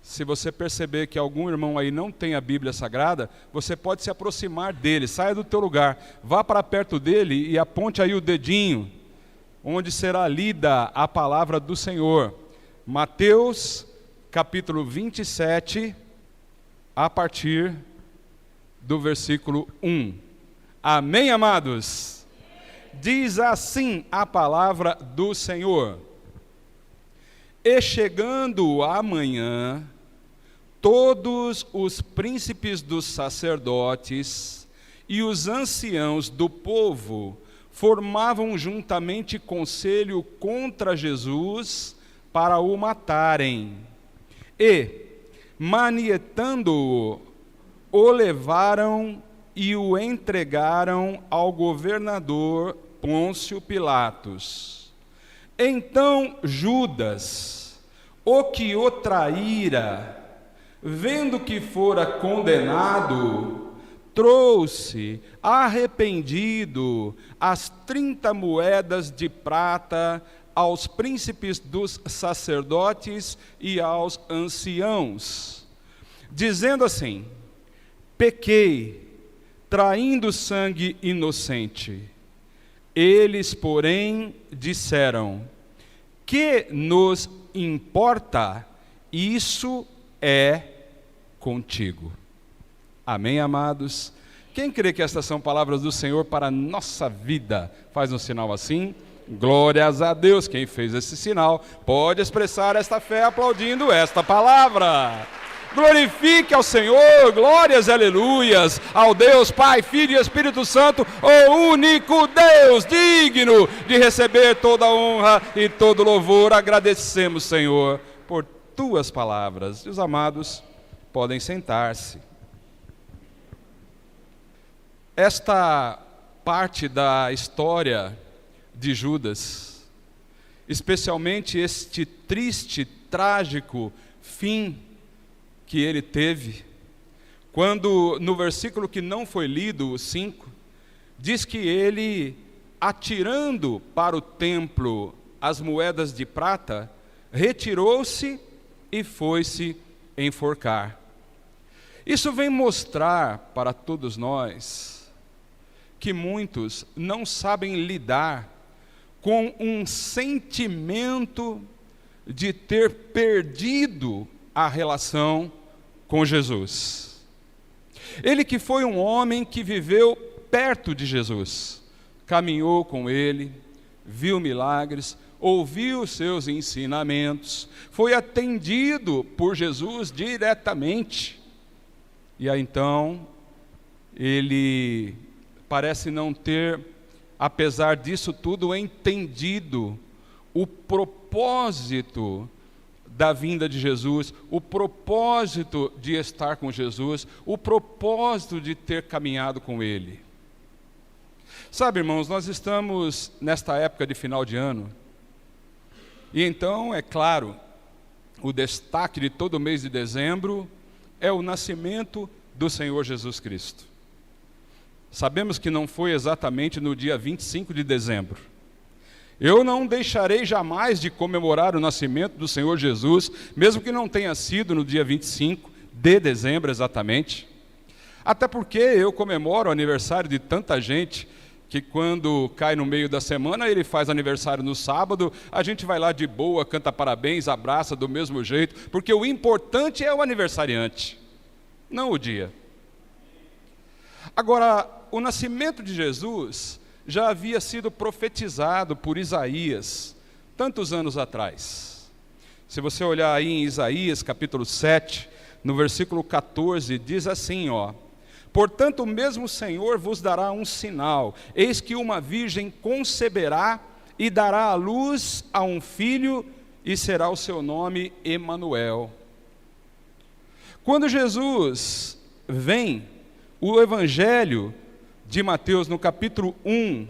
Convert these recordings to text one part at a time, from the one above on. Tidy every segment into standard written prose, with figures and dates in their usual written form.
Se você perceber que algum irmão aí não tem a Bíblia Sagrada, você pode se aproximar dele, saia do teu lugar, vá para perto dele e aponte aí o dedinho, onde será lida a palavra do Senhor. Mateus, capítulo 27, a partir do versículo 1. Amém, amados? Diz assim a palavra do Senhor: E chegando a manhã, todos os príncipes dos sacerdotes e os anciãos do povo formavam juntamente conselho contra Jesus para o matarem. E, manietando-o, o levaram e o entregaram ao governador Pôncio Pilatos. Então Judas, o que o traíra, vendo que fora condenado, trouxe, arrependido, as 30 moedas de prata aos príncipes dos sacerdotes e aos anciãos, dizendo assim: pequei, traindo sangue inocente. Eles, porém, disseram: que nos importa? Isso é contigo. Amém, amados? Quem crê que estas são palavras do Senhor para a nossa vida? Faz um sinal assim. Glórias a Deus. Quem fez esse sinal pode expressar esta fé aplaudindo esta palavra. Glorifique ao Senhor, glórias e aleluias, ao Deus Pai, Filho e Espírito Santo, o único Deus, digno de receber toda a honra e todo louvor. Agradecemos, Senhor, por tuas palavras. E os amados podem sentar-se. Esta parte da história de Judas, especialmente este triste, trágico fim que ele teve, quando no versículo que não foi lido, o 5, diz que ele, atirando para o templo as moedas de prata, retirou-se e foi-se enforcar. Isso vem mostrar para todos nós que muitos não sabem lidar com um sentimento de ter perdido a relação com Jesus. Ele que foi um homem que viveu perto de Jesus, caminhou com ele, viu milagres, ouviu seus ensinamentos, foi atendido por Jesus diretamente. E aí então, ele parece não ter, apesar disso tudo, entendido o propósito da vinda de Jesus, o propósito de estar com Jesus, o propósito de ter caminhado com Ele. Sabe, irmãos, nós estamos nesta época de final de ano, e então, é claro, o destaque de todo o mês de dezembro é o nascimento do Senhor Jesus Cristo. Sabemos que não foi exatamente no dia 25 de dezembro. Eu não deixarei jamais de comemorar o nascimento do Senhor Jesus, mesmo que não tenha sido no dia 25 de dezembro exatamente. Até porque eu comemoro o aniversário de tanta gente que quando cai no meio da semana, ele faz aniversário no sábado, a gente vai lá de boa, canta parabéns, abraça do mesmo jeito, porque o importante é o aniversariante, não o dia. Agora, o nascimento de Jesus já havia sido profetizado por Isaías, tantos anos atrás. Se você olhar aí em Isaías, capítulo 7, no versículo 14, diz assim, portanto, o mesmo Senhor vos dará um sinal, eis que uma virgem conceberá e dará à luz a um filho, e será o seu nome Emanuel. Quando Jesus vem, o Evangelho de Mateus, no capítulo 1,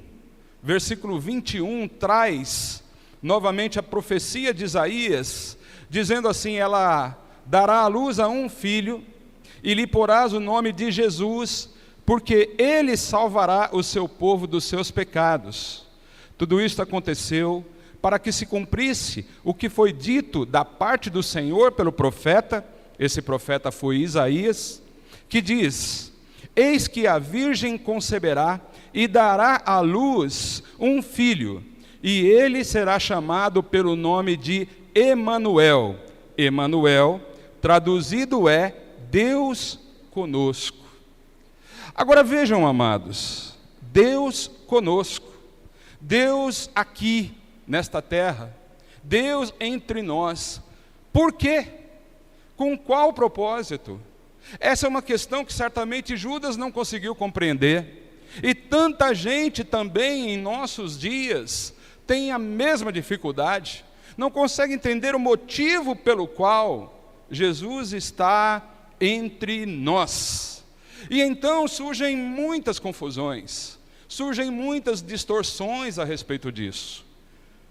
versículo 21, traz novamente a profecia de Isaías, dizendo assim, ela dará à luz a um filho, e lhe porás o nome de Jesus, porque ele salvará o seu povo dos seus pecados. Tudo isto aconteceu para que se cumprisse o que foi dito da parte do Senhor pelo profeta, Esse profeta foi Isaías, que diz: eis que a virgem conceberá e dará à luz um filho, e ele será chamado pelo nome de Emanuel. Emanuel, traduzido é Deus conosco. Agora vejam, amados, Deus conosco, Deus aqui nesta terra, Deus entre nós. Por quê? Com qual propósito? Essa é uma questão que certamente Judas não conseguiu compreender, e tanta gente também em nossos dias tem a mesma dificuldade, não consegue entender o motivo pelo qual Jesus está entre nós. E então surgem muitas confusões, surgem muitas distorções a respeito disso.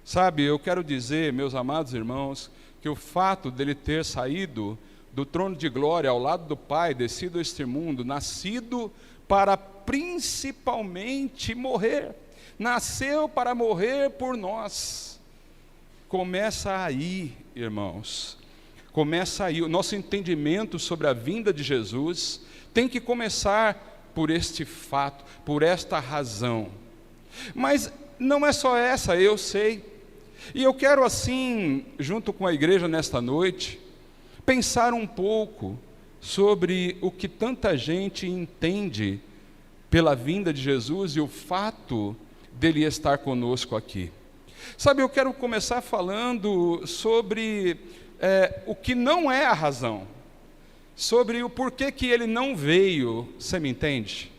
Sabe, eu quero dizer, meus amados irmãos, que o fato dele ter saído do trono de glória ao lado do Pai, descido a este mundo, nascido para principalmente morrer, nasceu para morrer por nós. Começa aí, irmãos, começa aí. O nosso entendimento sobre a vinda de Jesus tem que começar por este fato, por esta razão. Mas não é só essa, eu sei. E eu quero assim, junto com a igreja nesta noite, pensar um pouco sobre o que tanta gente entende pela vinda de Jesus e o fato dele estar conosco aqui. Sabe, eu quero começar falando sobre o que não é a razão, sobre o porquê que ele não veio, você me entende?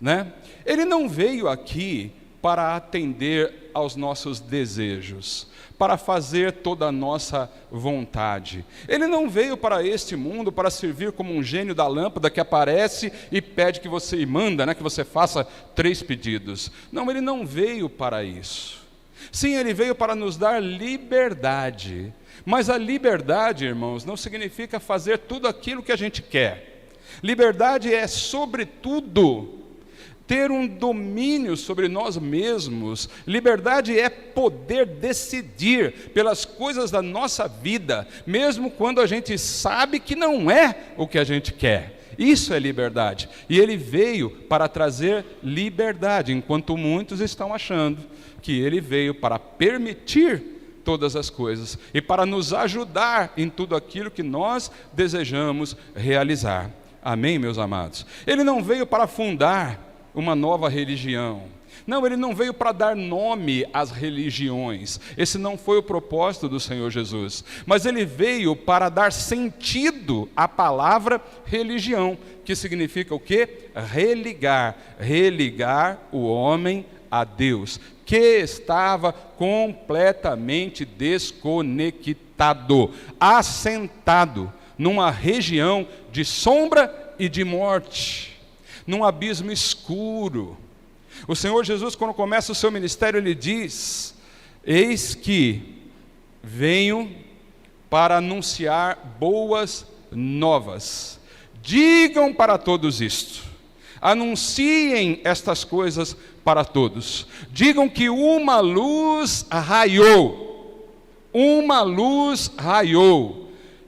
Né? Ele não veio aqui para atender aos nossos desejos, para fazer toda a nossa vontade. Ele não veio para este mundo para servir como um gênio da lâmpada que aparece e pede que você, e manda, né, que você faça 3 pedidos. Não, ele não veio para isso. Sim, ele veio para nos dar liberdade, mas a liberdade, irmãos, não significa fazer tudo aquilo que a gente quer. Liberdade é, sobretudo, ter um domínio sobre nós mesmos. Liberdade é poder decidir pelas coisas da nossa vida, mesmo quando a gente sabe que não é o que a gente quer. Isso é liberdade. E ele veio para trazer liberdade, enquanto muitos estão achando que ele veio para permitir todas as coisas e para nos ajudar em tudo aquilo que nós desejamos realizar. Amém, meus amados? Ele não veio para fundar uma nova religião. Não, ele não veio para dar nome às religiões. Esse não foi o propósito do Senhor Jesus. Mas ele veio para dar sentido à palavra religião, que significa o quê? Religar. Religar o homem a Deus, que estava completamente desconectado, assentado numa região de sombra e de morte, num abismo escuro. O Senhor Jesus, quando começa o seu ministério, ele diz: eis que venho para anunciar boas novas. Digam para todos isto, anunciem estas coisas para todos. Digam que uma luz raiou,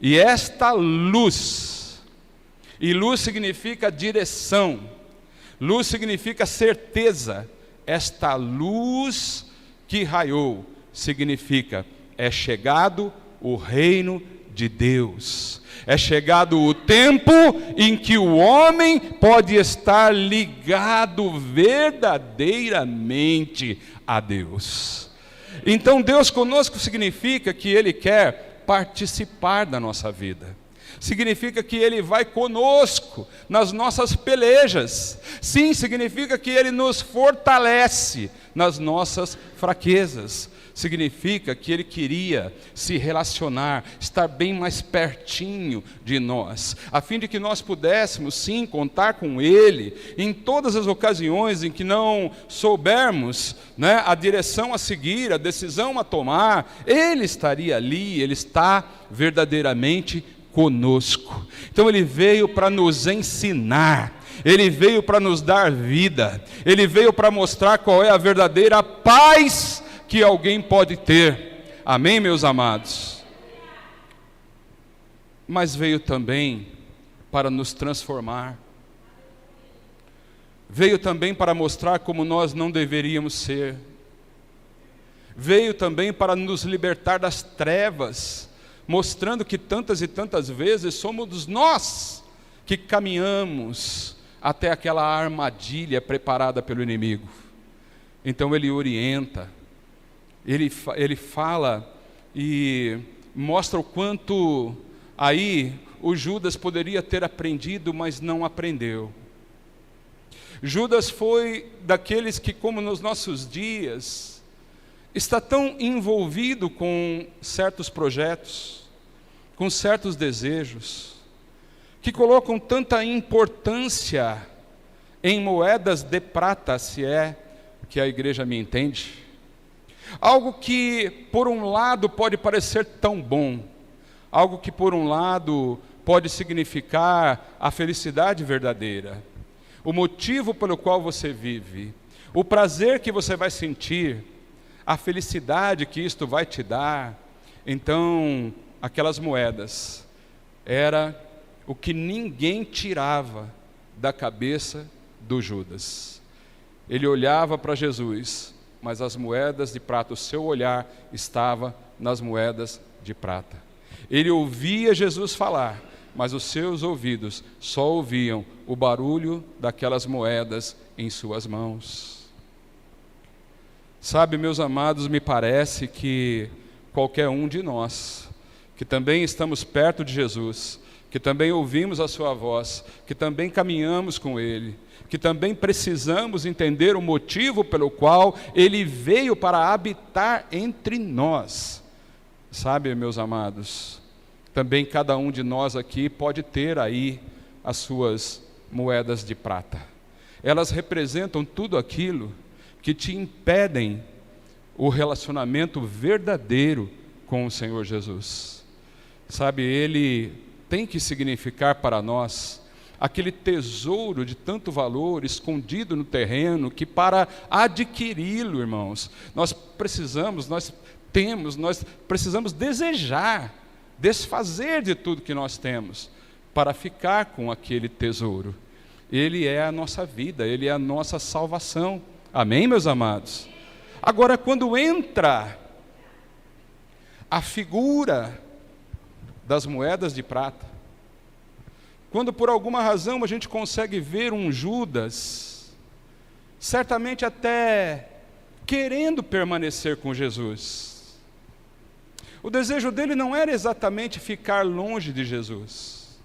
e esta luz, e luz significa direção, luz significa certeza. Esta luz que raiou significa: é chegado o reino de Deus, é chegado o tempo em que o homem pode estar ligado verdadeiramente a Deus. Então Deus conosco significa que Ele quer participar da nossa vida. Significa que Ele vai conosco nas nossas pelejas. Sim, significa que Ele nos fortalece nas nossas fraquezas. Significa que Ele queria se relacionar, estar bem mais pertinho de nós, a fim de que nós pudéssemos sim contar com Ele em todas as ocasiões em que não soubermos, né, a direção a seguir, a decisão a tomar. Ele estaria ali, Ele está verdadeiramente conosco. Então Ele veio para nos ensinar, Ele veio para nos dar vida, Ele veio para mostrar qual é a verdadeira paz que alguém pode ter. Amém, meus amados? mas veio também para nos transformar. Veio também para mostrar como nós não deveríamos ser. Veio também para nos libertar das trevas, mostrando que tantas e tantas vezes somos nós que caminhamos até aquela armadilha preparada pelo inimigo. Então ele orienta, ele fala e mostra o quanto aí o Judas poderia ter aprendido, mas não aprendeu. Judas foi daqueles que, como nos nossos dias, está tão envolvido com certos projetos, com certos desejos, que colocam tanta importância em moedas de prata, se é que a igreja me entende. Algo que, por um lado, pode parecer tão bom, algo que, por um lado, pode significar a felicidade verdadeira, o motivo pelo qual você vive, o prazer que você vai sentir, a felicidade que isto vai te dar. Então, aquelas moedas era o que ninguém tirava da cabeça do Judas. Ele olhava para Jesus, mas as moedas de prata, o seu olhar estava nas moedas de prata. Ele ouvia Jesus falar, mas os seus ouvidos só ouviam o barulho daquelas moedas em suas mãos. Sabe, meus amados, me parece que qualquer um de nós, que também estamos perto de Jesus, que também ouvimos a sua voz, que também caminhamos com Ele, que também precisamos entender o motivo pelo qual Ele veio para habitar entre nós. Sabe, meus amados, também cada um de nós aqui pode ter aí as suas moedas de prata. Elas representam tudo aquilo que te impedem o relacionamento verdadeiro com o Senhor Jesus. Sabe, Ele tem que significar para nós aquele tesouro de tanto valor escondido no terreno, que para adquiri-lo, irmãos, nós precisamos desejar, desfazer de tudo que nós temos, para ficar com aquele tesouro. Ele é a nossa vida, Ele é a nossa salvação. Amém, meus amados? Agora, quando entra a figura das moedas de prata, quando por alguma razão a gente consegue ver um Judas, certamente até querendo permanecer com Jesus, o desejo dele não era exatamente ficar longe de Jesus.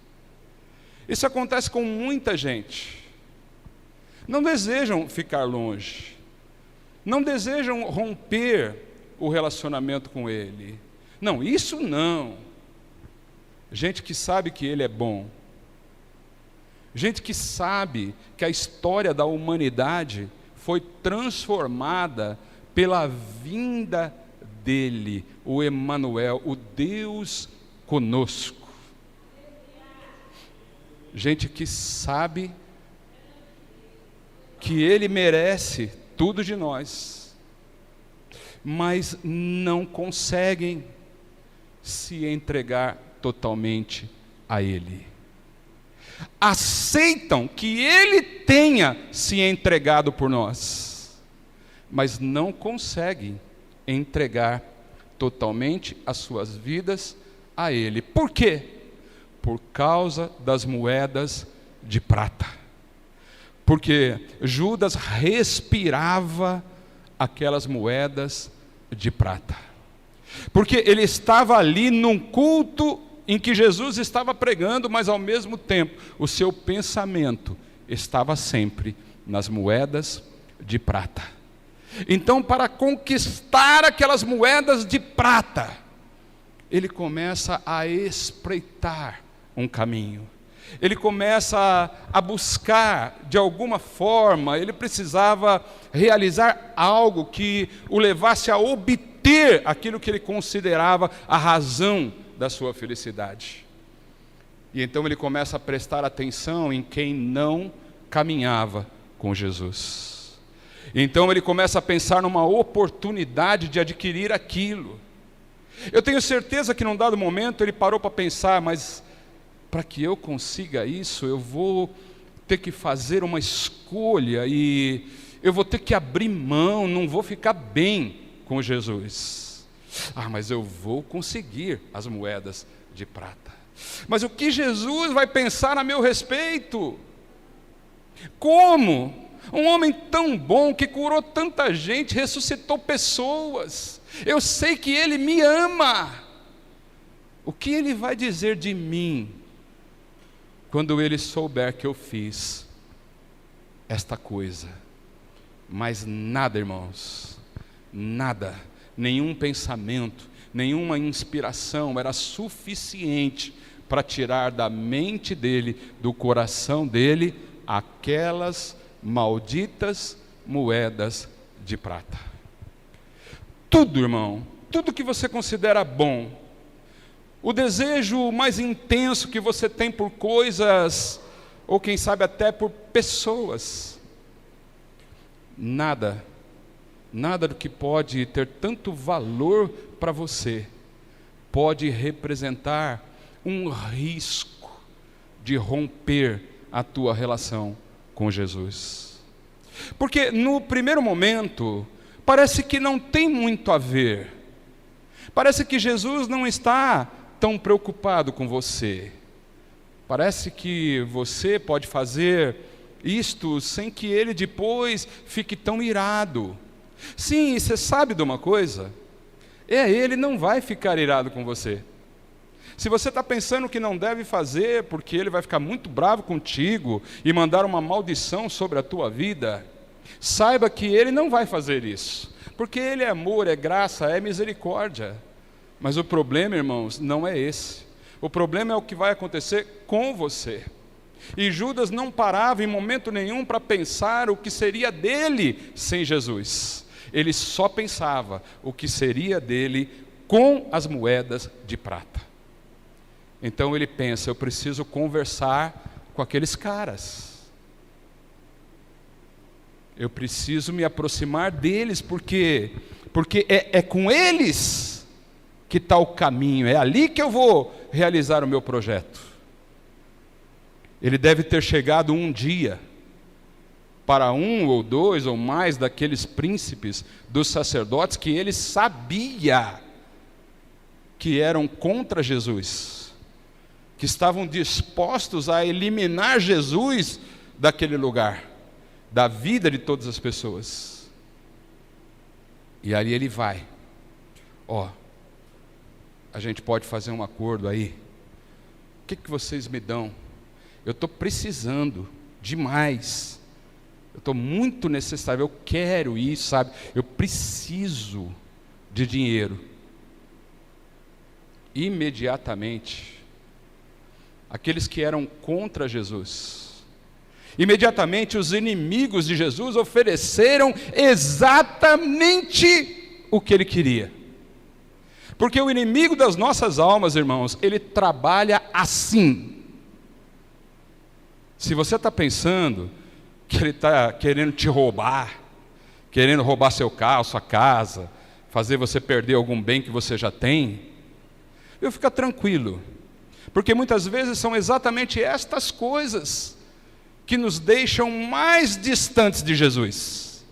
Isso acontece com muita gente. Não desejam ficar longe, não desejam romper o relacionamento com Ele. Não, isso não. Gente que sabe que Ele é bom, gente que sabe que a história da humanidade foi transformada pela vinda dEle, o Emanuel, o Deus conosco. Gente que sabe que Ele merece tudo de nós, mas não conseguem se entregar totalmente a Ele. Aceitam que Ele tenha se entregado por nós, mas não conseguem entregar totalmente as suas vidas a Ele. Por quê? Por causa das moedas de prata. Porque Judas respirava aquelas moedas de prata. Porque ele estava ali num culto em que Jesus estava pregando, mas ao mesmo tempo o seu pensamento estava sempre nas moedas de prata. Então, para conquistar aquelas moedas de prata, ele começa a espreitar um caminho. Ele começa a buscar, de alguma forma, ele precisava realizar algo que o levasse a obter aquilo que ele considerava a razão da sua felicidade. E então ele começa a prestar atenção em quem não caminhava com Jesus. Então ele começa a pensar numa oportunidade de adquirir aquilo. Eu tenho certeza que num dado momento ele parou para pensar, mas para que eu consiga isso, eu vou ter que fazer uma escolha e eu vou ter que abrir mão, não vou ficar bem com Jesus. Mas eu vou conseguir as moedas de prata. Mas o que Jesus vai pensar a meu respeito? Como? Um homem tão bom, que curou tanta gente, ressuscitou pessoas. Eu sei que Ele me ama. O que Ele vai dizer de mim quando Ele souber que eu fiz esta coisa? Mas nada, irmãos, nada, nenhum pensamento, nenhuma inspiração era suficiente para tirar da mente dele, do coração dele, aquelas malditas moedas de prata. Tudo, irmão, tudo que você considera bom, o desejo mais intenso que você tem por coisas, ou quem sabe até por pessoas, nada do que pode ter tanto valor para você, pode representar um risco de romper a tua relação com Jesus. Porque no primeiro momento, parece que não tem muito a ver. Parece que Jesus não está tão preocupado com você. Parece que você pode fazer isto sem que Ele depois fique tão irado. Sim, você sabe de uma coisa? Ele não vai ficar irado com você. Se você está pensando que não deve fazer, porque Ele vai ficar muito bravo contigo e mandar uma maldição sobre a tua vida, saiba que Ele não vai fazer isso, porque Ele é amor, é graça, é misericórdia. Mas o problema, irmãos, não é esse. O problema é o que vai acontecer com você. E Judas não parava em momento nenhum para pensar o que seria dele sem Jesus. Ele só pensava o que seria dele com as moedas de prata. Então ele pensa, eu preciso conversar com aqueles caras. Eu preciso me aproximar deles, porque é com eles que está o caminho, é ali que eu vou realizar o meu projeto. Ele deve ter chegado um dia para um ou dois ou mais daqueles príncipes dos sacerdotes que ele sabia que eram contra Jesus, que estavam dispostos a eliminar Jesus daquele lugar, da vida de todas as pessoas. E ali ele vai, a gente pode fazer um acordo aí, o que vocês me dão? Eu estou precisando demais, eu estou muito necessário, eu quero isso, sabe? Eu preciso de dinheiro. Imediatamente, aqueles que eram contra Jesus, imediatamente os inimigos de Jesus ofereceram exatamente o que ele queria. Porque o inimigo das nossas almas, irmãos, ele trabalha assim. Se você está pensando que ele está querendo te roubar, querendo roubar seu carro, sua casa, fazer você perder algum bem que você já tem, fica tranquilo, porque muitas vezes são exatamente estas coisas que nos deixam mais distantes de Jesus.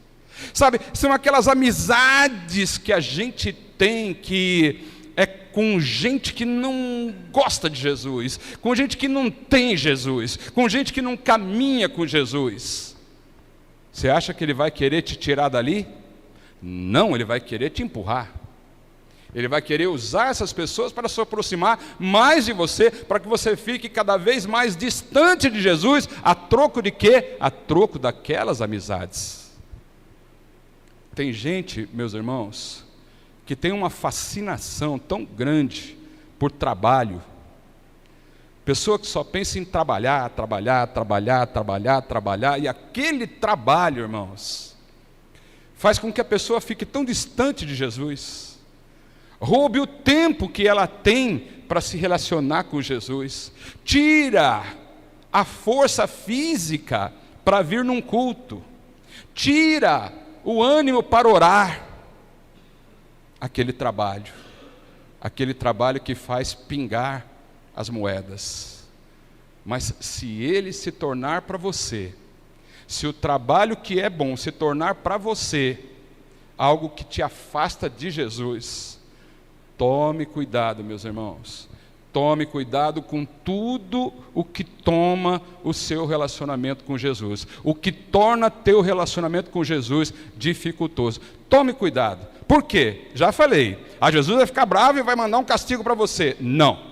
Sabe, são aquelas amizades que a gente tem, que é com gente que não gosta de Jesus, com gente que não tem Jesus, com gente que não caminha com Jesus. Você acha que ele vai querer te tirar dali? Não, ele vai querer te empurrar. Ele vai querer usar essas pessoas para se aproximar mais de você, para que você fique cada vez mais distante de Jesus. A troco de quê? A troco daquelas amizades. Tem gente, meus irmãos, que tem uma fascinação tão grande por trabalho. Pessoa que só pensa em trabalhar, e aquele trabalho, irmãos, faz com que a pessoa fique tão distante de Jesus. Roube o tempo que ela tem para se relacionar com Jesus. Tira a força física para vir num culto. Tira o ânimo para orar. Aquele trabalho que faz pingar as moedas. Mas se ele se tornar para você, se o trabalho que é bom se tornar para você algo que te afasta de Jesus, tome cuidado, meus irmãos. Tome cuidado com tudo o que toma o seu relacionamento com Jesus, o que torna teu relacionamento com Jesus dificultoso. Tome cuidado. Por quê? Já falei. Jesus vai ficar bravo e vai mandar um castigo para você. Não.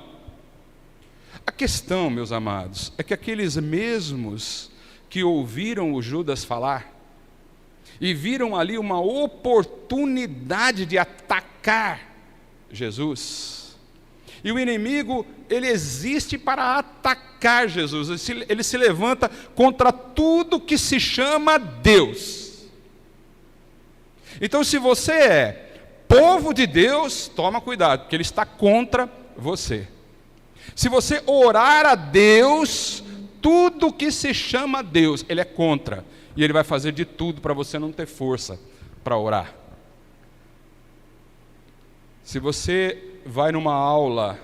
A questão, meus amados, é que aqueles mesmos que ouviram o Judas falar e viram ali uma oportunidade de atacar Jesus. E o inimigo, ele existe para atacar Jesus. Ele se levanta contra tudo que se chama Deus. Então, se você é povo de Deus, toma cuidado, porque ele está contra você. Se você orar a Deus, tudo que se chama Deus, ele é contra. E ele vai fazer de tudo para você não ter força para orar. Se você vai numa aula,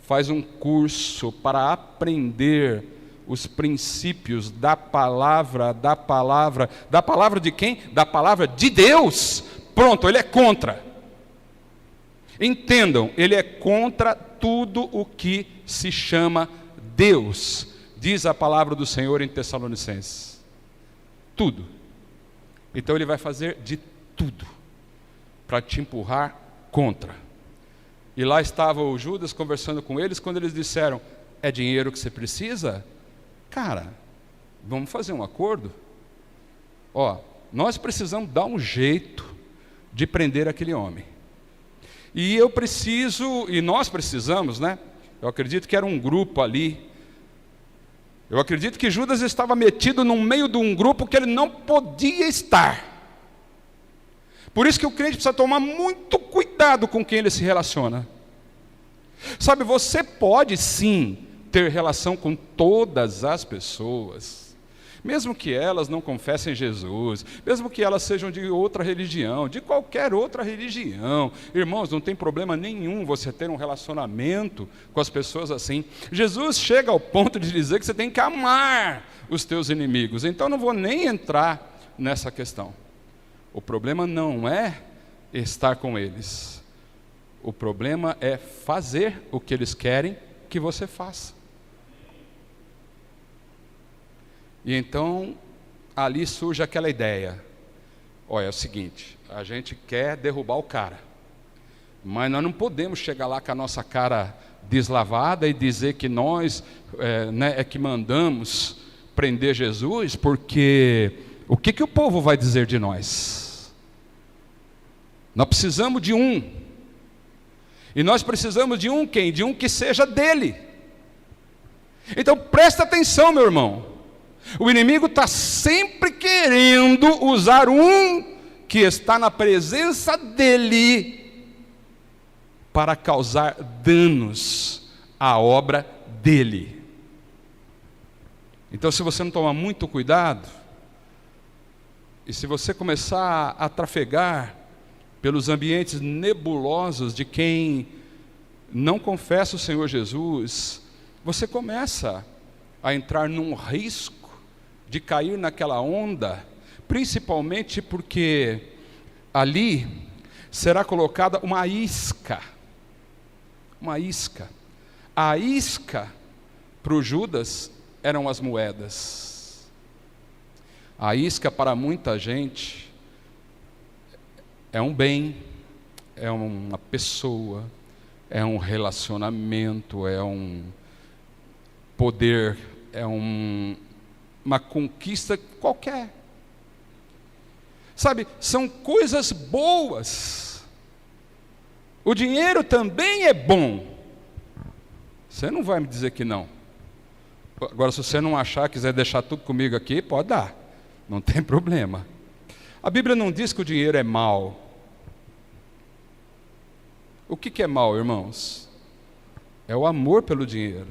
faz um curso para aprender os princípios da palavra de quem? Da palavra de Deus. Pronto, ele é contra. Entendam, ele é contra tudo o que se chama Deus, diz a palavra do Senhor em Tessalonicenses. Tudo. Então ele vai fazer de tudo para te empurrar contra. E lá estava o Judas conversando com eles, quando eles disseram: é dinheiro que você precisa? Cara, vamos fazer um acordo? Nós precisamos dar um jeito de prender aquele homem. E nós precisamos, né? Eu acredito que era um grupo ali. Eu acredito que Judas estava metido no meio de um grupo que ele não podia estar. Por isso que o crente precisa tomar muito cuidado com quem ele se relaciona. Sabe, você pode sim ter relação com todas as pessoas, mesmo que elas não confessem Jesus, mesmo que elas sejam de outra religião, de qualquer outra religião. Irmãos, não tem problema nenhum você ter um relacionamento com as pessoas assim. Jesus chega ao ponto de dizer que você tem que amar os teus inimigos. Então não vou nem entrar nessa questão. O problema não é estar com eles. O problema é fazer o que eles querem que você faça. E então, ali surge aquela ideia. Olha, é o seguinte, a gente quer derrubar o cara, mas nós não podemos chegar lá com a nossa cara deslavada e dizer que nós é que mandamos prender Jesus, porque o que o povo vai dizer de nós? Nós precisamos de um. E nós precisamos de um quem? De um que seja dele. Então presta atenção, meu irmão. O inimigo está sempre querendo usar um que está na presença dele para causar danos à obra dele. Então, se você não tomar muito cuidado, e se você começar a trafegar pelos ambientes nebulosos de quem não confessa o Senhor Jesus, você começa a entrar num risco de cair naquela onda, principalmente porque ali será colocada uma isca. Uma isca. A isca para o Judas eram as moedas. A isca para muita gente é um bem, é uma pessoa, é um relacionamento, é um poder, é uma conquista qualquer. Sabe, são coisas boas. O dinheiro também é bom. Você não vai me dizer que não. Agora, se você não achar, quiser deixar tudo comigo aqui, pode dar. Não tem problema. A Bíblia não diz que o dinheiro é mau. O que é mau, irmãos? É o amor pelo dinheiro.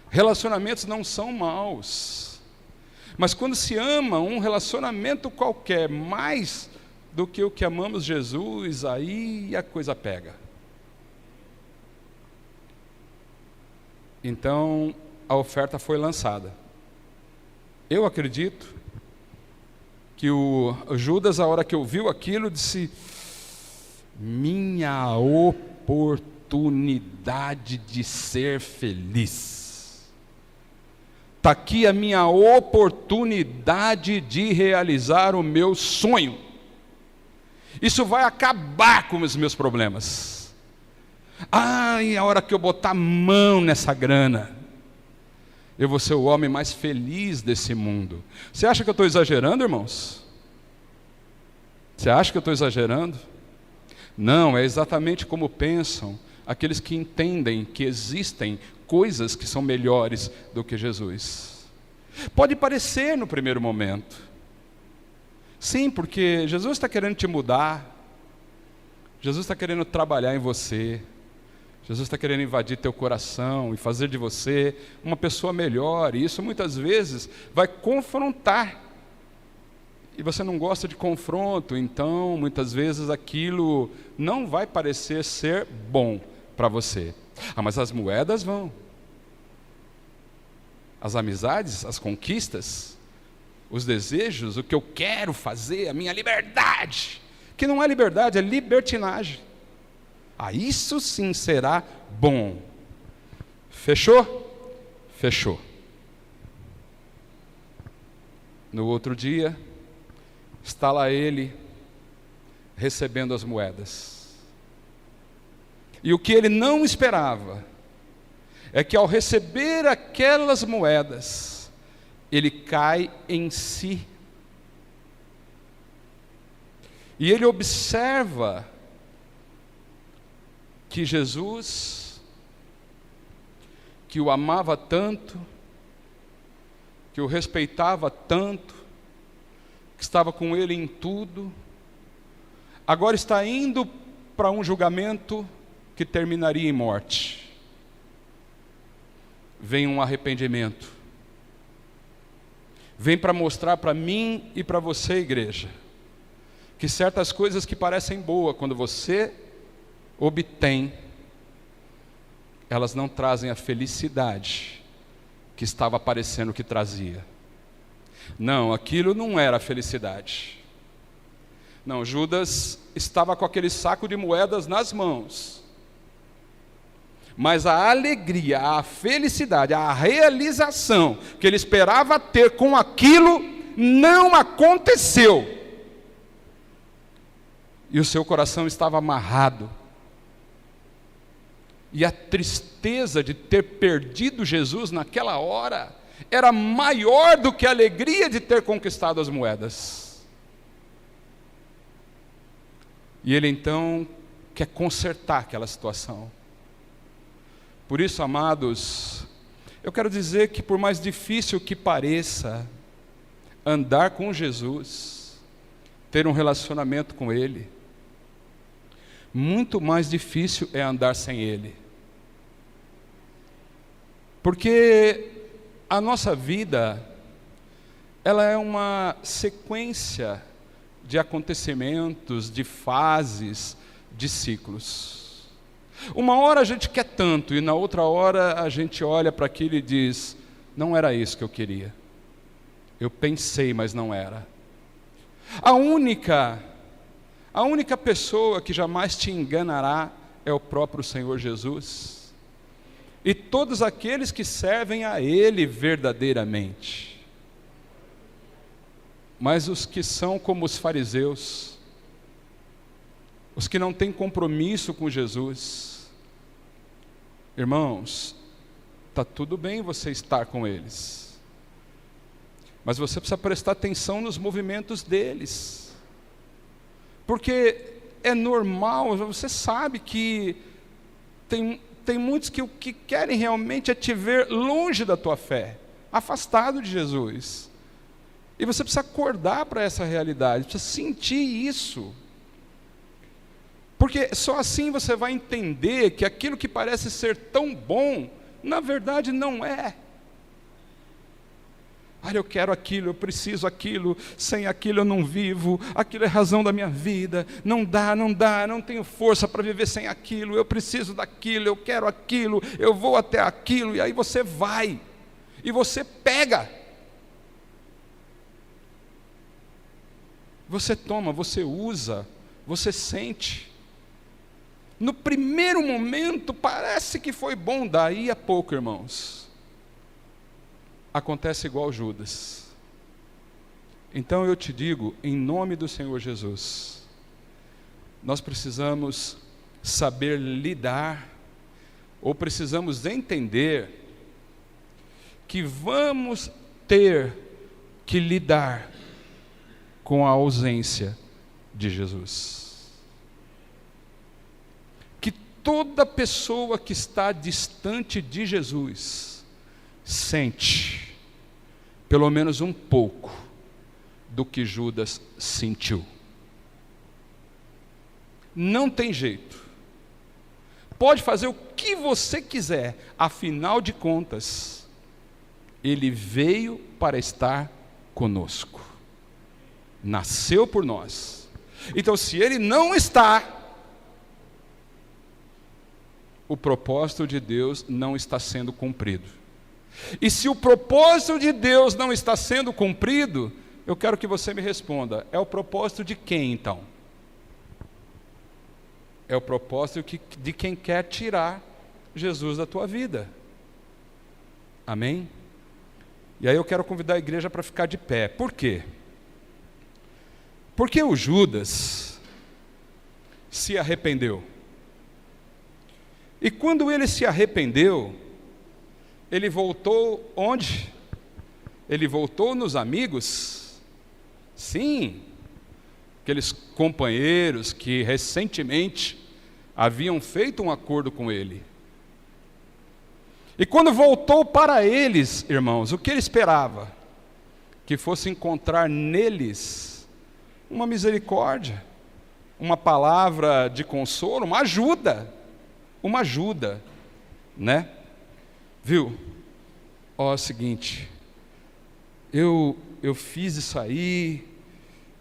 Relacionamentos não são maus, mas quando se ama um relacionamento qualquer mais do que o que amamos Jesus, aí a coisa pega. Então, a oferta foi lançada. Eu acredito que o Judas, a hora que ouviu aquilo, disse: minha oportunidade de ser feliz. Está aqui a minha oportunidade de realizar o meu sonho. Isso vai acabar com os meus problemas. Ai, a hora que eu botar a mão nessa grana, eu vou ser o homem mais feliz desse mundo. Você acha que eu estou exagerando, irmãos? Você acha que eu estou exagerando? Não, é exatamente como pensam aqueles que entendem que existem coisas que são melhores do que Jesus. Pode parecer no primeiro momento. Sim, porque Jesus está querendo te mudar. Jesus está querendo trabalhar em você. Jesus está querendo invadir teu coração e fazer de você uma pessoa melhor. E isso muitas vezes vai confrontar. E você não gosta de confronto, então muitas vezes aquilo não vai parecer ser bom para você. Ah, mas as moedas vão. As amizades, as conquistas, os desejos, o que eu quero fazer, a minha liberdade. Que não é liberdade, é libertinagem. Ah, isso sim será bom. Fechou? Fechou. No outro dia, está lá ele, recebendo as moedas. E o que ele não esperava, é que ao receber aquelas moedas, ele cai em si. E ele observa que Jesus, que o amava tanto, que o respeitava tanto, que estava com ele em tudo, agora está indo para um julgamento que terminaria em morte. Vem um arrependimento. Vem para mostrar para mim e para você, igreja, que certas coisas que parecem boas, quando você obtém, elas não trazem a felicidade que estava parecendo que trazia. Não, aquilo não era felicidade. Não, Judas estava com aquele saco de moedas nas mãos. Mas a alegria, a felicidade, a realização que ele esperava ter com aquilo, não aconteceu. E o seu coração estava amarrado. E a tristeza de ter perdido Jesus naquela hora era maior do que a alegria de ter conquistado as moedas. E ele então quer consertar aquela situação. Por isso, amados, eu quero dizer que por mais difícil que pareça andar com Jesus, ter um relacionamento com Ele, muito mais difícil é andar sem Ele. Porque a nossa vida, ela é uma sequência de acontecimentos, de fases, de ciclos. Uma hora a gente quer tanto, e na outra hora a gente olha para aquilo e diz: não era isso que eu queria. Eu pensei, mas não era. A única pessoa que jamais te enganará é o próprio Senhor Jesus. E todos aqueles que servem a Ele verdadeiramente. Mas os que são como os fariseus, os que não têm compromisso com Jesus, irmãos, está tudo bem você estar com eles, mas você precisa prestar atenção nos movimentos deles, porque é normal, você sabe que tem muitos que o que querem realmente é te ver longe da tua fé, afastado de Jesus, e você precisa acordar para essa realidade, precisa sentir isso, porque só assim você vai entender que aquilo que parece ser tão bom, na verdade não é. Olha, eu quero aquilo, eu preciso aquilo, sem aquilo eu não vivo, aquilo é razão da minha vida, não dá, eu não tenho força para viver sem aquilo, eu preciso daquilo, eu quero aquilo, eu vou até aquilo, e aí você vai, e você pega, você toma, você usa, você sente. No primeiro momento parece que foi bom, daí a pouco, irmãos, acontece igual Judas. Então eu te digo, em nome do Senhor Jesus, nós precisamos saber lidar, ou precisamos entender, que vamos ter que lidar com a ausência de Jesus. Que toda pessoa que está distante de Jesus sente pelo menos um pouco do que Judas sentiu. Não tem jeito. Pode fazer o que você quiser, afinal de contas, ele veio para estar conosco. Nasceu por nós. Então, se ele não está, o propósito de Deus não está sendo cumprido. E se o propósito de Deus não está sendo cumprido, eu quero que você me responda, é o propósito de quem então? É o propósito de quem quer tirar Jesus da tua vida. Amém? E aí eu quero convidar a igreja para ficar de pé. Por quê? Porque o Judas se arrependeu. E quando ele se arrependeu, ele voltou onde? Ele voltou nos amigos? Sim, aqueles companheiros que recentemente haviam feito um acordo com ele. E quando voltou para eles, irmãos, o que ele esperava? Que fosse encontrar neles uma misericórdia, uma palavra de consolo, uma ajuda, né? Viu? Ó, é o seguinte, eu fiz isso aí,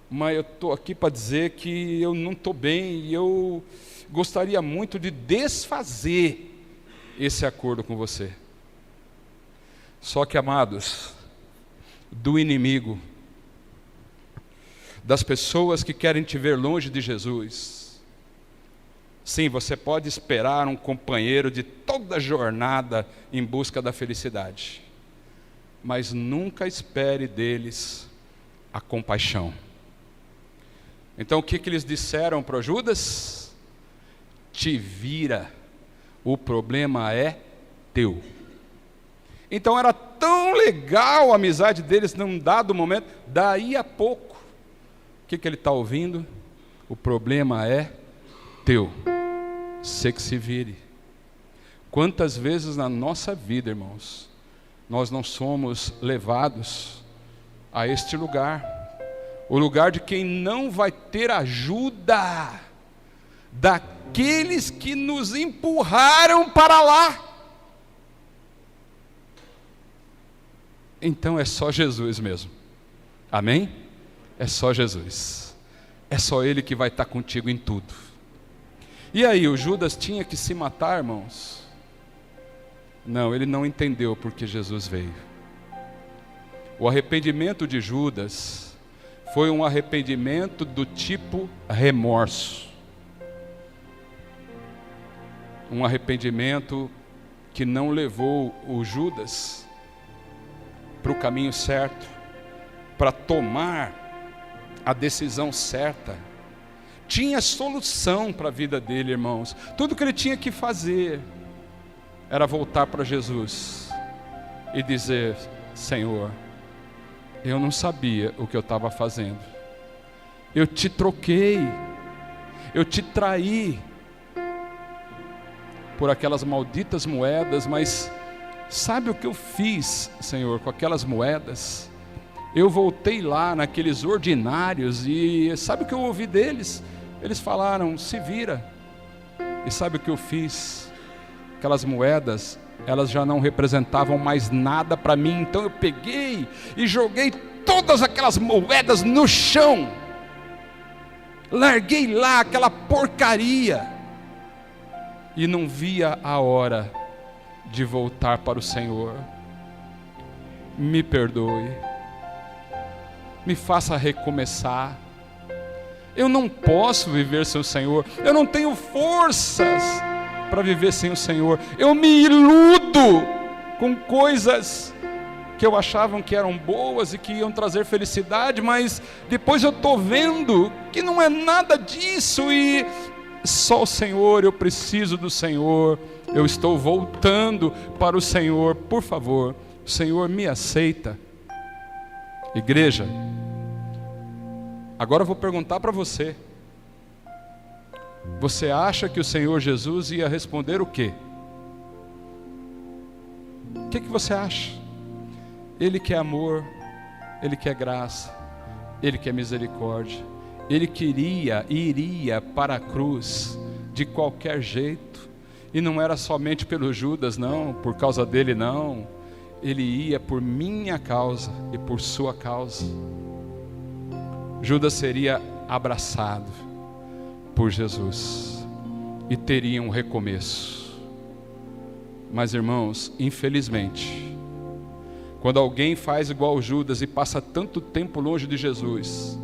mas eu estou aqui para dizer que eu não estou bem e eu gostaria muito de desfazer esse acordo com você. Só que, amados, do inimigo, das pessoas que querem te ver longe de Jesus, sim, você pode esperar um companheiro de toda a jornada em busca da felicidade, mas nunca espere deles a compaixão. Então o que eles disseram para Judas? Te vira, o problema é teu. Então era tão legal a amizade deles num dado momento, daí a pouco, o que ele está ouvindo? O problema é teu, você que se vire. Quantas vezes na nossa vida, irmãos, nós não somos levados a este lugar, o lugar de quem não vai ter ajuda daqueles que nos empurraram para lá. Então é só Jesus mesmo, amém? É só Jesus, é só Ele que vai estar contigo em tudo. E aí, o Judas tinha que se matar, irmãos? Não, ele não entendeu porque Jesus veio. O arrependimento de Judas foi um arrependimento do tipo remorso. Um arrependimento que não levou o Judas para o caminho certo, para tomar a decisão certa. Tinha solução para a vida dele, irmãos. Tudo que ele tinha que fazer era voltar para Jesus e dizer: Senhor, eu não sabia o que eu estava fazendo, eu te troquei, eu te traí por aquelas malditas moedas, mas sabe o que eu fiz, Senhor, com aquelas moedas? Eu voltei lá naqueles ordinários e sabe o que eu ouvi deles? Eles falaram: se vira. E sabe o que eu fiz? Aquelas moedas elas já não representavam mais nada para mim. Então eu peguei e joguei todas aquelas moedas no chão, larguei lá aquela porcaria, e não via a hora de voltar para o Senhor. Me perdoe, me faça recomeçar. Eu não posso viver sem o Senhor, eu não tenho forças para viver sem o Senhor. Eu me iludo com coisas que eu achava que eram boas e que iam trazer felicidade, mas depois eu estou vendo que não é nada disso, e só o Senhor, eu preciso do Senhor, eu estou voltando para o Senhor. Por favor, o Senhor me aceita. Igreja, agora eu vou perguntar para você: você acha que o Senhor Jesus ia responder o quê? O que você acha? Ele quer amor, Ele quer graça, Ele quer misericórdia. Ele iria para a cruz de qualquer jeito, e não era somente pelo Judas, não, por causa dele, não. Ele ia por minha causa e por sua causa. Judas seria abraçado por Jesus e teria um recomeço. Mas, irmãos, infelizmente, quando alguém faz igual Judas e passa tanto tempo longe de Jesus,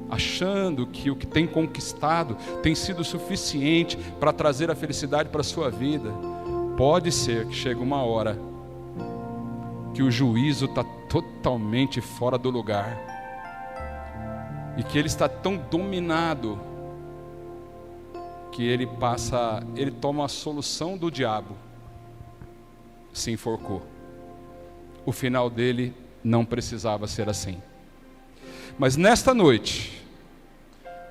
achando que o que tem conquistado tem sido suficiente para trazer a felicidade para a sua vida, pode ser que chegue uma hora que o juízo está totalmente fora do lugar, e que ele está tão dominado que ele toma a solução do diabo, se enforcou. O final dele não precisava ser assim. Mas nesta noite,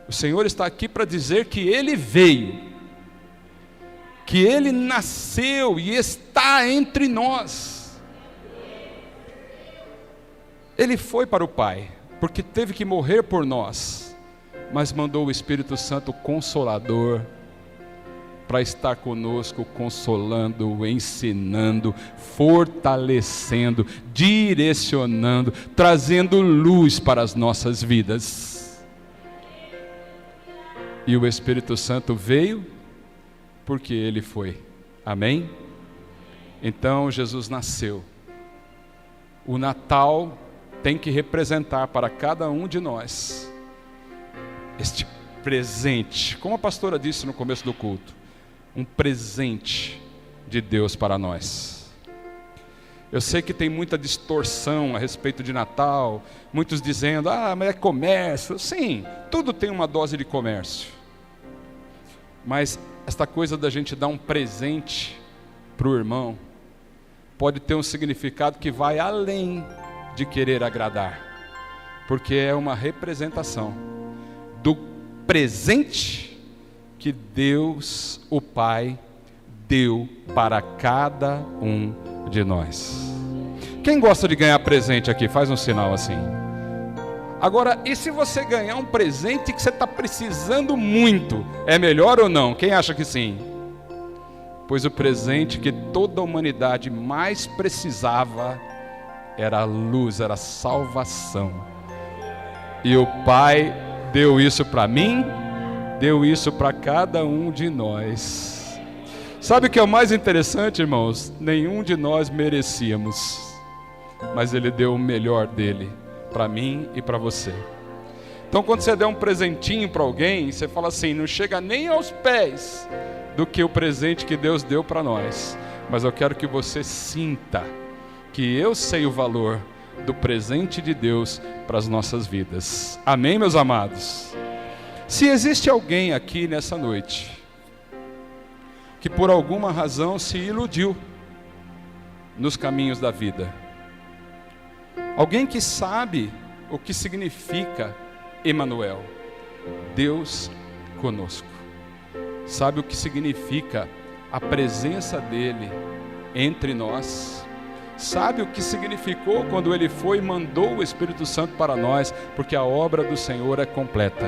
o Senhor está aqui para dizer que Ele veio, que Ele nasceu e está entre nós. Ele foi para o Pai, porque teve que morrer por nós, mas mandou o Espírito Santo Consolador para estar conosco, consolando, ensinando, fortalecendo, direcionando, trazendo luz para as nossas vidas. E o Espírito Santo veio porque Ele foi. Amém? Então Jesus nasceu. O Natal tem que representar para cada um de nós este presente, como a pastora disse no começo do culto, um presente de Deus para nós. Eu sei que tem muita distorção a respeito de Natal, muitos dizendo, mas é comércio. Sim, tudo tem uma dose de comércio, mas esta coisa da gente dar um presente para o irmão pode ter um significado que vai além de querer agradar, porque é uma representação do presente que Deus, o Pai, deu para cada um de nós. Quem gosta de ganhar presente aqui? Faz um sinal assim. Agora, e se você ganhar um presente que você está precisando muito, é melhor ou não? Quem acha que sim? Pois o presente que toda a humanidade mais precisava era a luz, era a salvação. E o Pai deu isso para mim, deu isso para cada um de nós. Sabe o que é o mais interessante, irmãos? Nenhum de nós merecíamos, mas Ele deu o melhor dele para mim e para você. Então, quando você der um presentinho para alguém, você fala assim, não chega nem aos pés do que o presente que Deus deu para nós, mas eu quero que você sinta que eu sei o valor do presente de Deus para as nossas vidas. Amém, meus amados? Se existe alguém aqui nessa noite que por alguma razão se iludiu nos caminhos da vida, alguém que sabe o que significa Emanuel, Deus conosco, sabe o que significa a presença dele entre nós, sabe o que significou quando ele foi e mandou o Espírito Santo para nós, porque a obra do Senhor é completa.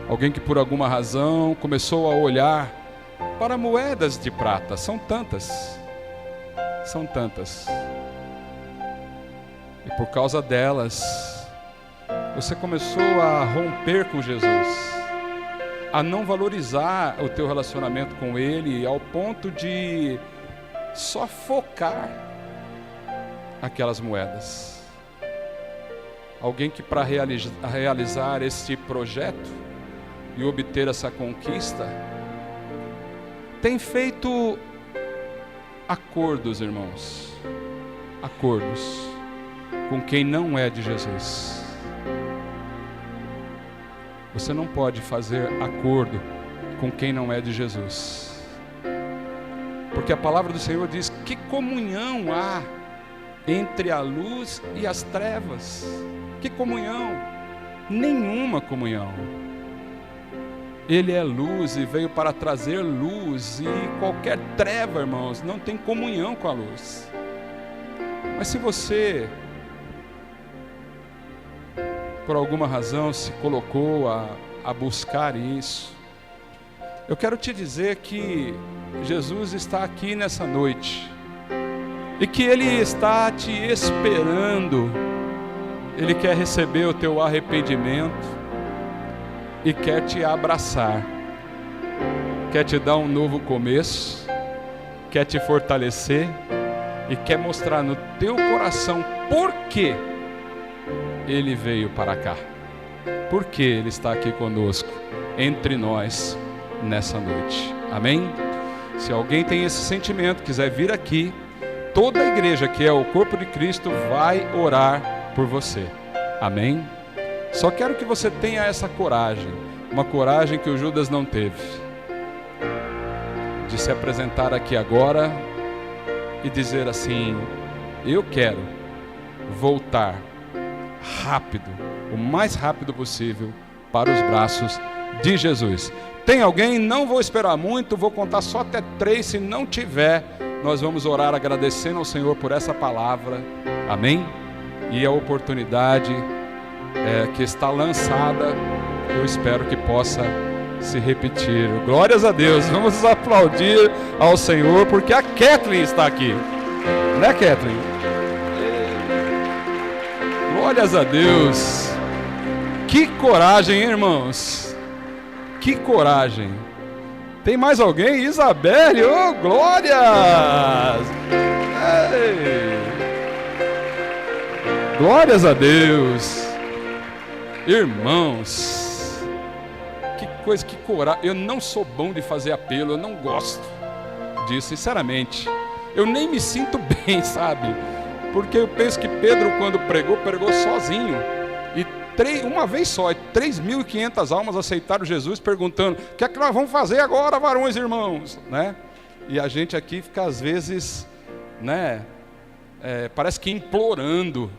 Alguém que por alguma razão começou a olhar para moedas de prata, são tantas, São tantas. E por causa delas, você começou a romper com Jesus, a não valorizar o teu relacionamento com Ele, ao ponto de só focar aquelas moedas. Alguém que para realizar este projeto e obter essa conquista, tem feito acordos, irmãos, acordos com quem não é de Jesus. Você não pode fazer acordo com quem não é de Jesus, porque a palavra do Senhor diz: que comunhão há entre a luz e as trevas? Que comunhão? Nenhuma comunhão. Ele é luz e veio para trazer luz, e qualquer treva, irmãos, não tem comunhão com a luz. Mas se você, por alguma razão, se colocou a buscar isso, eu quero te dizer que Jesus está aqui nessa noite, e que Ele está te esperando. Ele quer receber o teu arrependimento e quer te abraçar, quer te dar um novo começo, quer te fortalecer e quer mostrar no teu coração por que Ele veio para cá, por que Ele está aqui conosco, entre nós, nessa noite. Amém? Se alguém tem esse sentimento, quiser vir aqui, toda a igreja que é o corpo de Cristo vai orar por você. Amém? Só quero que você tenha essa coragem, uma coragem que o Judas não teve, de se apresentar aqui agora e dizer assim: eu quero voltar rápido, o mais rápido possível, para os braços de Jesus. Tem alguém? Não vou esperar muito, vou contar só até 3, se não tiver, nós vamos orar agradecendo ao Senhor por essa palavra. Amém? E a oportunidade que está lançada, eu espero que possa se repetir. Glórias a Deus. Vamos aplaudir ao Senhor, porque a Kathleen está aqui, né, Kathleen? Glórias a Deus. Que coragem, hein, irmãos? Que coragem. Tem mais alguém? Isabelle, oh, glórias! Ei. Glórias a Deus. Irmãos, que coisa, que coragem. Eu não sou bom de fazer apelo, eu não gosto disso, sinceramente. Eu nem me sinto bem, sabe? Porque eu penso que Pedro, quando pregou sozinho. E uma vez só, 3.500 almas aceitaram Jesus, perguntando: o que é que nós vamos fazer agora, varões e irmãos? Né? E a gente aqui fica às vezes, né, parece que implorando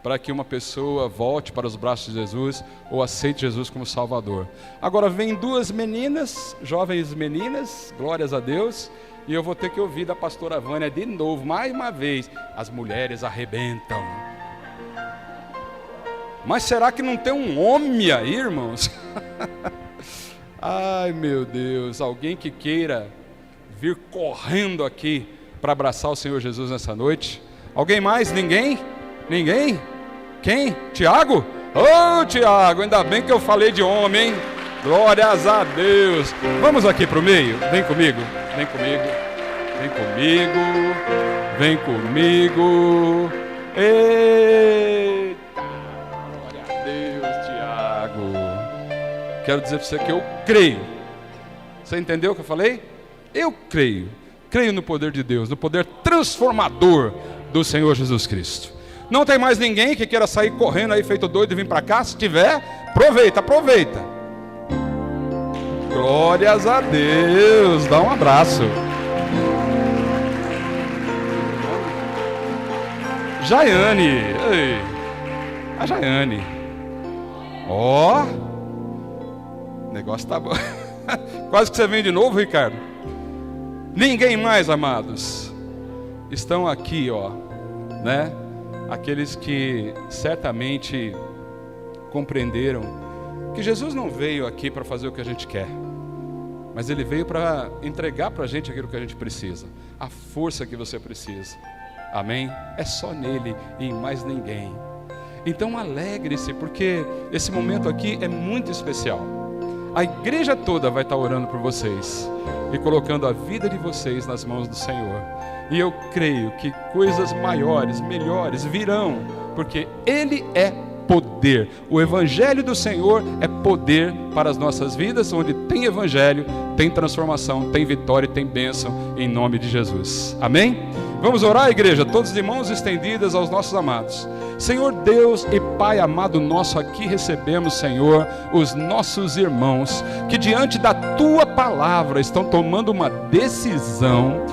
para que uma pessoa volte para os braços de Jesus ou aceite Jesus como Salvador. Agora vem 2 meninas, jovens meninas, glórias a Deus, e eu vou ter que ouvir da pastora Vânia de novo, mais uma vez: as mulheres arrebentam. Mas será que não tem um homem aí, irmãos? Ai, meu Deus, alguém que queira vir correndo aqui para abraçar o Senhor Jesus nessa noite? Alguém mais? Ninguém? Ninguém? Quem? Tiago? Ô, Tiago, ainda bem que eu falei de homem, hein? Glórias a Deus. Vamos aqui para o meio, vem comigo, vem comigo, vem comigo, vem comigo. Eita, glória a Deus, Tiago. Quero dizer para você que eu creio. Você entendeu o que eu falei? Eu creio no poder de Deus, no poder transformador do Senhor Jesus Cristo. Não tem mais ninguém que queira sair correndo aí feito doido e vir para cá? Se tiver, aproveita. Glórias a Deus. Dá um abraço. Jaiane. Ei. A Jaiane. Ó. O negócio tá bom. Quase que você vem de novo, Ricardo. Ninguém mais, amados. Estão aqui, ó, né? Aqueles que certamente compreenderam que Jesus não veio aqui para fazer o que a gente quer. mas Ele veio para entregar para a gente aquilo que a gente precisa, a força que você precisa. Amém? É só nele e em mais ninguém. Então alegre-se, porque esse momento aqui é muito especial. A igreja toda vai estar orando por vocês e colocando a vida de vocês nas mãos do Senhor. E eu creio que coisas maiores, melhores virão, porque Ele é poder. O Evangelho do Senhor é poder para as nossas vidas. Onde tem Evangelho, tem transformação, tem vitória e tem bênção, em nome de Jesus. Amém? Vamos orar, igreja, todos de mãos estendidas aos nossos amados. Senhor Deus e Pai amado nosso, aqui recebemos, Senhor, os nossos irmãos que diante da Tua palavra estão tomando uma decisão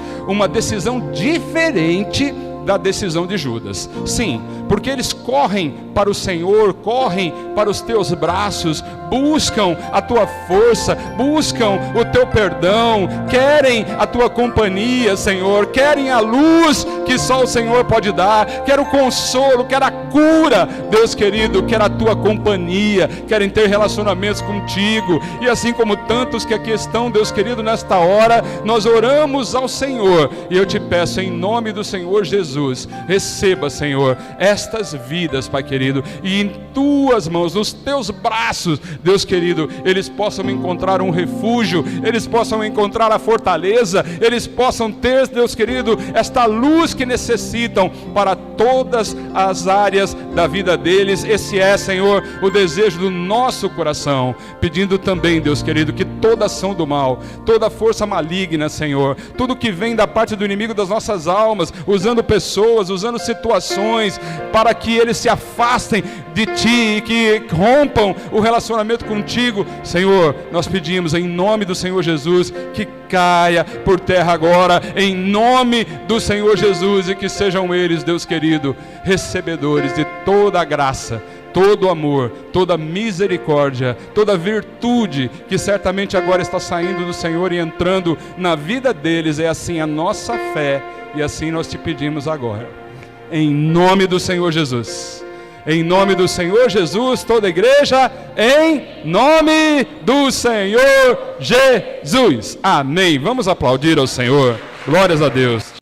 diferente da decisão de Judas. Sim, porque eles correm para o Senhor, correm para os Teus braços, buscam a Tua força, buscam o Teu perdão, querem a Tua companhia, Senhor, querem a luz que só o Senhor pode dar, quer o consolo, quer a cura, Deus querido, quer a Tua companhia, querem ter relacionamentos contigo. E assim como tantos que aqui estão, Deus querido, nesta hora nós oramos ao Senhor, e eu te peço em nome do Senhor Jesus, receba, Senhor, estas vidas, Pai querido, e em Tuas mãos, nos Teus braços, Deus querido, eles possam encontrar um refúgio, eles possam encontrar a fortaleza, eles possam ter, Deus querido, esta luz que necessitam para todas as áreas da vida deles. Esse é, Senhor, o desejo do nosso coração, pedindo também, Deus querido, que toda ação do mal, toda força maligna, Senhor, tudo que vem da parte do inimigo das nossas almas, usando pessoas, usando situações, para que eles se afastem de Ti e que rompam o relacionamento contigo, Senhor, nós pedimos em nome do Senhor Jesus, que caia por terra agora, em nome do Senhor Jesus, e que sejam eles, Deus querido, recebedores de toda a graça, todo amor, toda misericórdia, toda virtude que certamente agora está saindo do Senhor e entrando na vida deles. É assim a nossa fé, e assim nós te pedimos agora, em nome do Senhor Jesus. Em nome do Senhor Jesus, toda a igreja, em nome do Senhor Jesus. Amém. Vamos aplaudir ao Senhor. Glórias a Deus.